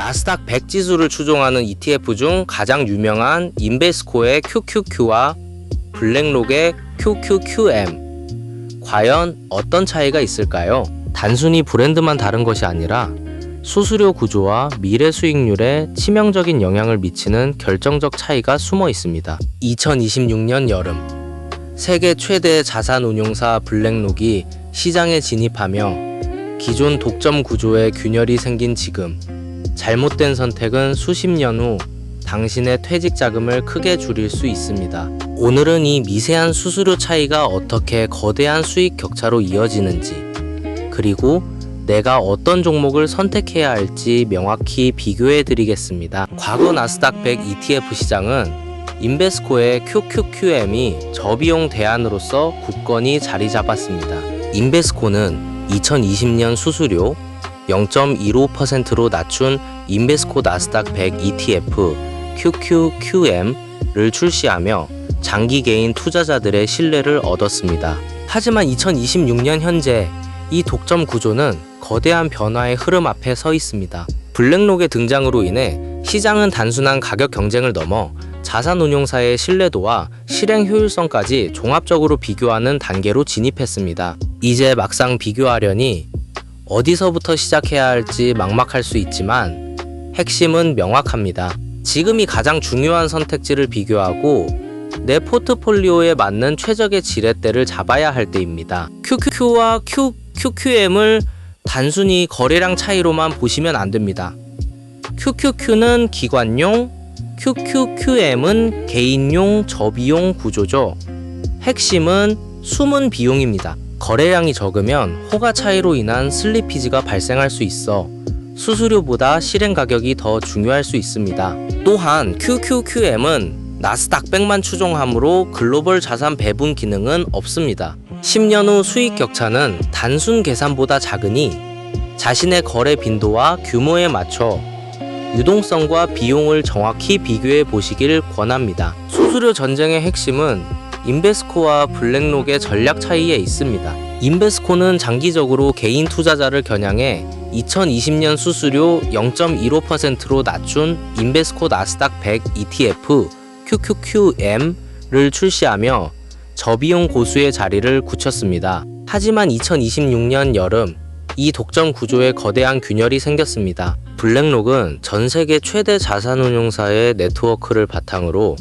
나스닥 100 지수를 추종하는 ETF 중 가장 유명한 인베스코의 QQQ와 블랙록의 QQQM. 과연 어떤 차이가 있을까요? 단순히 브랜드만 다른 것이 아니라 수수료 구조와 미래 수익률에 치명적인 영향을 미치는 결정적 차이가 숨어 있습니다. 2026년 여름, 세계 최대 자산운용사 블랙록이 시장에 진입하며 기존 독점 구조의 균열이 생긴 지금, 잘못된 선택은 수십 년 후 당신의 퇴직 자금을 크게 줄일 수 있습니다. 오늘은 이 미세한 수수료 차이가 어떻게 거대한 수익 격차로 이어지는지, 그리고 내가 어떤 종목을 선택해야 할지 명확히 비교해 드리겠습니다. 과거 나스닥 100 ETF 시장은 인베스코의 QQQM이 저비용 대안으로서 굳건히 자리 잡았습니다. 인베스코는 2020년 수수료 0.15%로 낮춘 인베스코 나스닥 100 ETF QQQM을 출시하며 장기 개인 투자자들의 신뢰를 얻었습니다. 하지만 2026년 현재 이 독점 구조는 거대한 변화의 흐름 앞에 서 있습니다. 블랙록의 등장으로 인해 시장은 단순한 가격 경쟁을 넘어 자산운용사의 신뢰도와 실행 효율성까지 종합적으로 비교하는 단계로 진입했습니다. 이제 막상 비교하려니 어디서부터 시작해야 할지 막막할 수 있지만 핵심은 명확합니다. 지금이 가장 중요한 선택지를 비교하고 내 포트폴리오에 맞는 최적의 지렛대를 잡아야 할 때입니다. QQQ와 QQQM을 단순히 거래량 차이로만 보시면 안 됩니다. QQQ는 기관용, QQQM은 개인용 저비용 구조죠. 핵심은 숨은 비용입니다. 거래량이 적으면 호가 차이로 인한 슬리피지가 발생할 수 있어 수수료보다 실행 가격이 더 중요할 수 있습니다. 또한 QQQM은 나스닥 100만 추종하므로 글로벌 자산 배분 기능은 없습니다. 10년 후 수익 격차는 단순 계산보다 작으니 자신의 거래 빈도와 규모에 맞춰 유동성과 비용을 정확히 비교해 보시길 권합니다. 수수료 전쟁의 핵심은 인베스코와 블랙록의 전략 차이에 있습니다. 인베스코는 장기적으로 개인 투자자를 겨냥해 2020년 수수료 0.15%로 낮춘 인베스코 나스닥 100 ETF QQQM을 출시하며 저비용 고수의 자리를 굳혔습니다. 하지만 2026년 여름, 이 독점 구조에 거대한 균열이 생겼습니다. 블랙록은 전 세계 최대 자산운용사의 네트워크를 바탕으로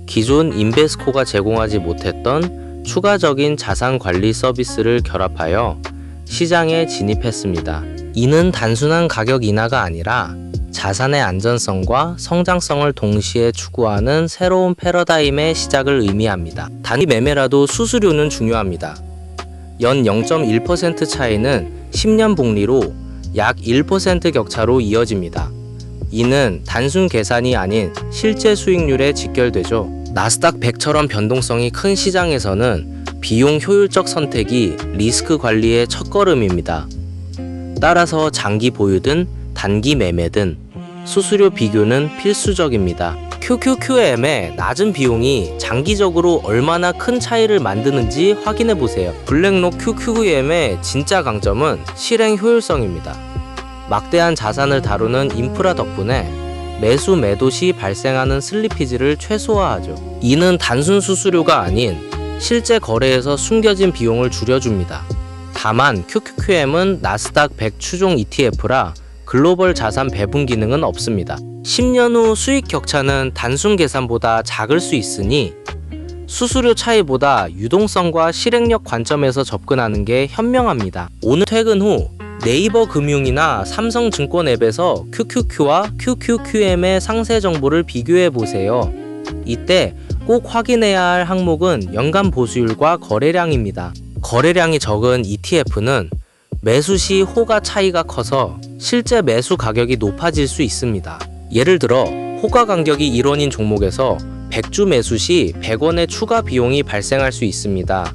기존 인베스코가 제공하지 못했던 추가적인 자산 관리 서비스를 결합하여 시장에 진입했습니다. 이는 단순한 가격 인하가 아니라 자산의 안전성과 성장성을 동시에 추구하는 새로운 패러다임의 시작을 의미합니다. 단기 매매라도 수수료는 중요합니다. 연 0.1% 차이는 10년 복리로 약 1% 격차로 이어집니다. 이는 단순 계산이 아닌 실제 수익률에 직결되죠. 나스닥 100처럼 변동성이 큰 시장에서는 비용 효율적 선택이 리스크 관리의 첫걸음입니다. 따라서 장기 보유든 단기 매매든 수수료 비교는 필수적입니다. QQQM의 낮은 비용이 장기적으로 얼마나 큰 차이를 만드는지 확인해 보세요. 블랙록 QQQM의 진짜 강점은 실행 효율성입니다. 막대한 자산을 다루는 인프라 덕분에 매수 매도 시 발생하는 슬리피지를 최소화하죠. 이는 단순 수수료가 아닌 실제 거래에서 숨겨진 비용을 줄여줍니다. 다만 QQQM은 나스닥 100 추종 ETF라 글로벌 자산 배분 기능은 없습니다. 10년 후 수익 격차는 단순 계산보다 작을 수 있으니 수수료 차이보다 유동성과 실행력 관점에서 접근하는 게 현명합니다. 오늘 퇴근 후 네이버 금융이나 삼성증권 앱에서 QQQ와 QQQM의 상세 정보를 비교해 보세요. 이때 꼭 확인해야 할 항목은 연간 보수율과 거래량입니다. 거래량이 적은 ETF는 매수 시 호가 차이가 커서 실제 매수 가격이 높아질 수 있습니다. 예를 들어 호가 간격이 1원인 종목에서 100주 매수 시 100원의 추가 비용이 발생할 수 있습니다.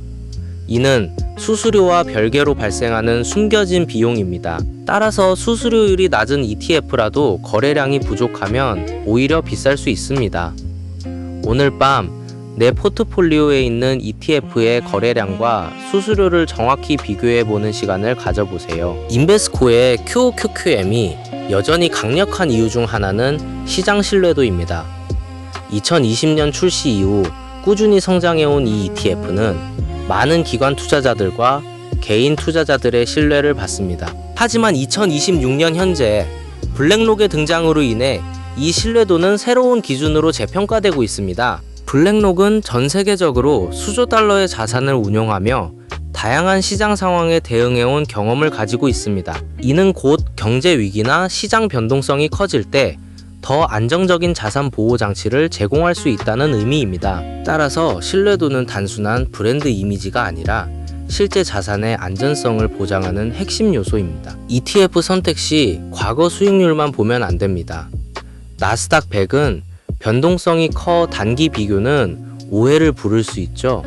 이는 수수료와 별개로 발생하는 숨겨진 비용입니다. 따라서 수수료율이 낮은 ETF라도 거래량이 부족하면 오히려 비쌀 수 있습니다. 오늘 밤 내 포트폴리오에 있는 ETF의 거래량과 수수료를 정확히 비교해보는 시간을 가져보세요. 인베스코의 QQQM이 여전히 강력한 이유 중 하나는 시장 신뢰도입니다. 2020년 출시 이후 꾸준히 성장해온 이 ETF는 많은 기관 투자자들과 개인 투자자들의 신뢰를 받습니다. 하지만 2026년 현재 블랙록의 등장으로 인해 이 신뢰도는 새로운 기준으로 재평가되고 있습니다. 블랙록은 전 세계적으로 수조 달러의 자산을 운용하며 다양한 시장 상황에 대응해온 경험을 가지고 있습니다. 이는 곧 경제 위기나 시장 변동성이 커질 때 더 안정적인 자산 보호 장치를 제공할 수 있다는 의미입니다. 따라서 신뢰도는 단순한 브랜드 이미지가 아니라 실제 자산의 안전성을 보장하는 핵심 요소입니다. ETF 선택 시 과거 수익률만 보면 안 됩니다. 나스닥 100은 변동성이 커 단기 비교는 오해를 부를 수 있죠.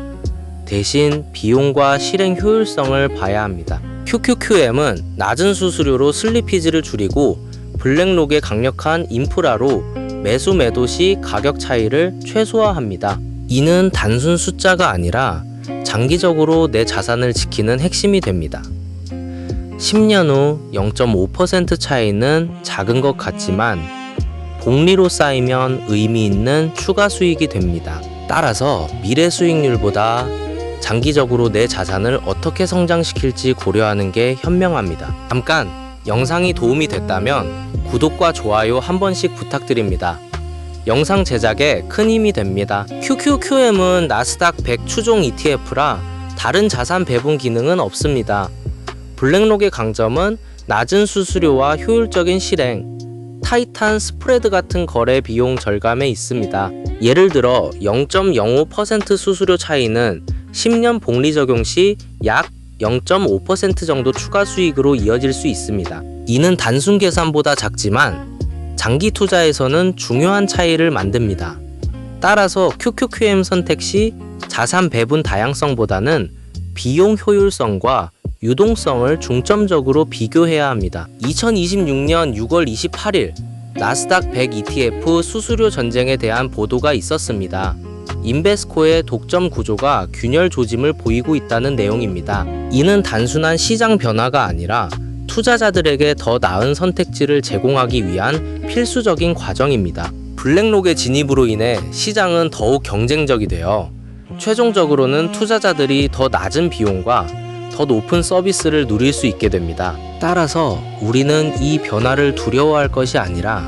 대신 비용과 실행 효율성을 봐야 합니다. QQQM은 낮은 수수료로 슬리피지를 줄이고 블랙록의 강력한 인프라로 매수 매도 시 가격 차이를 최소화합니다. 이는 단순 숫자가 아니라 장기적으로 내 자산을 지키는 핵심이 됩니다. 10년 후 0.5% 차이는 작은 것 같지만 복리로 쌓이면 의미 있는 추가 수익이 됩니다. 따라서 미래 수익률보다 장기적으로 내 자산을 어떻게 성장시킬지 고려하는 게 현명합니다. 잠깐 영상이 도움이 됐다면 구독과 좋아요 한 번씩 부탁드립니다. 영상 제작에 큰 힘이 됩니다. QQQM은 나스닥 100 추종 ETF라 다른 자산 배분 기능은 없습니다. 블랙록의 강점은 낮은 수수료와 효율적인 실행, 타이트한 스프레드 같은 거래 비용 절감에 있습니다. 예를 들어 0.05% 수수료 차이는 10년 복리 적용 시 약 0.5% 정도 추가 수익으로 이어질 수 있습니다. 이는 단순 계산보다 작지만 장기 투자에서는 중요한 차이를 만듭니다. 따라서 QQQM 선택 시 자산 배분 다양성보다는 비용 효율성과 유동성을 중점적으로 비교해야 합니다. 2026년 6월 28일 나스닥 100 ETF 수수료 전쟁에 대한 보도가 있었습니다. 인베스코의 독점 구조가 균열 조짐을 보이고 있다는 내용입니다. 이는 단순한 시장 변화가 아니라 투자자들에게 더 나은 선택지를 제공하기 위한 필수적인 과정입니다. 블랙록의 진입으로 인해 시장은 더욱 경쟁적이 되어 최종적으로는 투자자들이 더 낮은 비용과 더 높은 서비스를 누릴 수 있게 됩니다. 따라서 우리는 이 변화를 두려워할 것이 아니라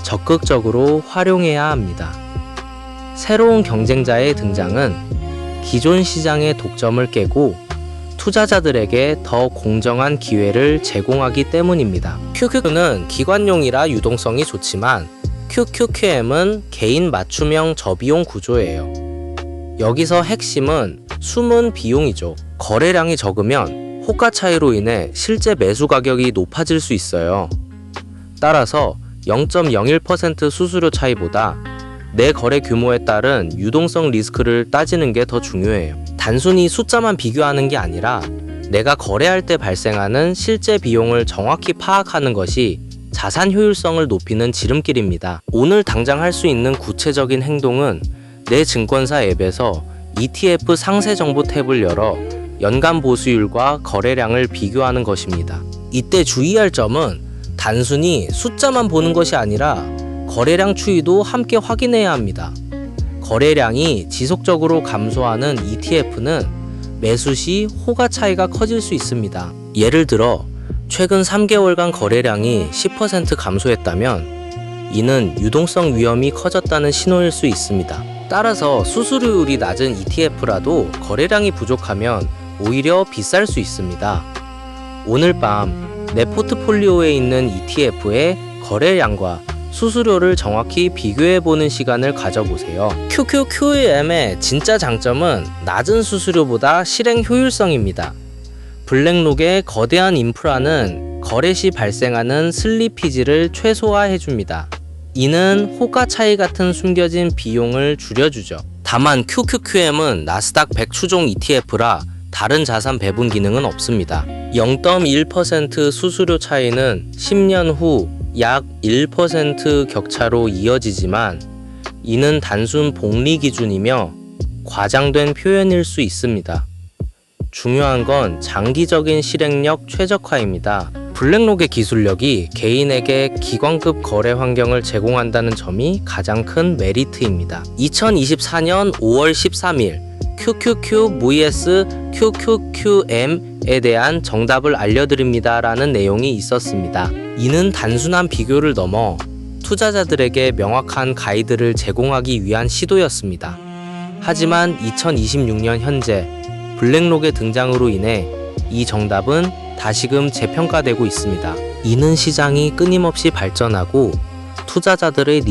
적극적으로 활용해야 합니다. 새로운 경쟁자의 등장은 기존 시장의 독점을 깨고 투자자들에게 더 공정한 기회를 제공하기 때문입니다. QQQ는 기관용이라 유동성이 좋지만 QQQM은 개인 맞춤형 저비용 구조예요. 여기서 핵심은 숨은 비용이죠. 거래량이 적으면 호가 차이로 인해 실제 매수 가격이 높아질 수 있어요. 따라서 0.01% 수수료 차이보다 내 거래 규모에 따른 유동성 리스크를 따지는 게 더 중요해요. 단순히 숫자만 비교하는 게 아니라 내가 거래할 때 발생하는 실제 비용을 정확히 파악하는 것이 자산 효율성을 높이는 지름길입니다. 오늘 당장 할 수 있는 구체적인 행동은 내 증권사 앱에서 ETF 상세 정보 탭을 열어 연간 보수율과 거래량을 비교하는 것입니다. 이때 주의할 점은 단순히 숫자만 보는 것이 아니라 거래량 추이도 함께 확인해야 합니다. 거래량이 지속적으로 감소하는 ETF는 매수 시 호가 차이가 커질 수 있습니다. 예를 들어 최근 3개월간 거래량이 10% 감소했다면 이는 유동성 위험이 커졌다는 신호일 수 있습니다. 따라서 수수료율이 낮은 ETF라도 거래량이 부족하면 오히려 비쌀 수 있습니다. 오늘 밤 내 포트폴리오에 있는 ETF의 거래량과 수수료를 정확히 비교해보는 시간을 가져보세요. QQQM의 진짜 장점은 낮은 수수료보다 실행 효율성입니다. 블랙록의 거대한 인프라는 거래 시 발생하는 슬리피지를 최소화해줍니다. 이는 호가 차이 같은 숨겨진 비용을 줄여주죠. 다만 QQQM은 나스닥 100 추종 ETF라 다른 자산 배분 기능은 없습니다. 0.1% 수수료 차이는 10년 후 약 1% 격차로 이어지지만 이는 단순 복리 기준이며 과장된 표현일 수 있습니다. 중요한 건 장기적인 실행력 최적화입니다. 블랙록의 기술력이 개인에게 기관급 거래 환경을 제공한다는 점이 가장 큰 메리트입니다. 2024년 5월 13일 QQQ vs QQQM에 대한 정답을 알려드립니다 라는 내용이 있었습니다. 이는 단순한 비교를 넘어 투자자들에게 명확한 가이드를 제공하기 위한 시도였습니다. 하지만 2026년 현재 블랙록의 등장으로 인해 이 정답은 다시금 재평가되고 있습니다. 이는 시장이 끊임없이 발전하고 투자자들의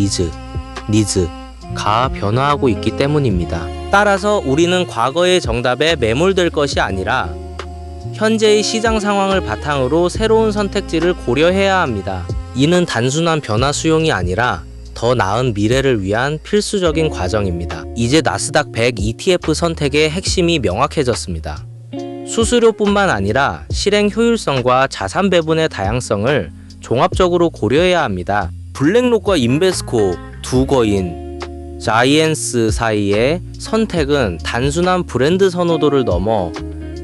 니즈가 변화하고 있기 때문입니다. 따라서 우리는 과거의 정답에 매몰될 것이 아니라 현재의 시장 상황을 바탕으로 새로운 선택지를 고려해야 합니다. 이는 단순한 변화 수용이 아니라 더 나은 미래를 위한 필수적인 과정입니다. 이제 나스닥 100 ETF 선택의 핵심이 명확해졌습니다. 수수료뿐만 아니라 실행 효율성과 자산 배분의 다양성을 종합적으로 고려해야 합니다. 블랙록과 인베스코 두 거인 자이언스 사이의 선택은 단순한 브랜드 선호도를 넘어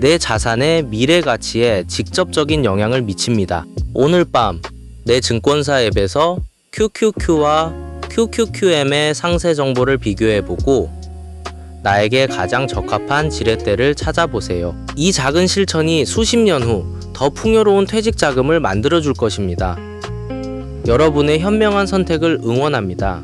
내 자산의 미래 가치에 직접적인 영향을 미칩니다. 오늘 밤 내 증권사 앱에서 QQQ와 QQQM의 상세 정보를 비교해보고 나에게 가장 적합한 지렛대를 찾아보세요. 이 작은 실천이 수십 년 후 더 풍요로운 퇴직 자금을 만들어줄 것입니다. 여러분의 현명한 선택을 응원합니다.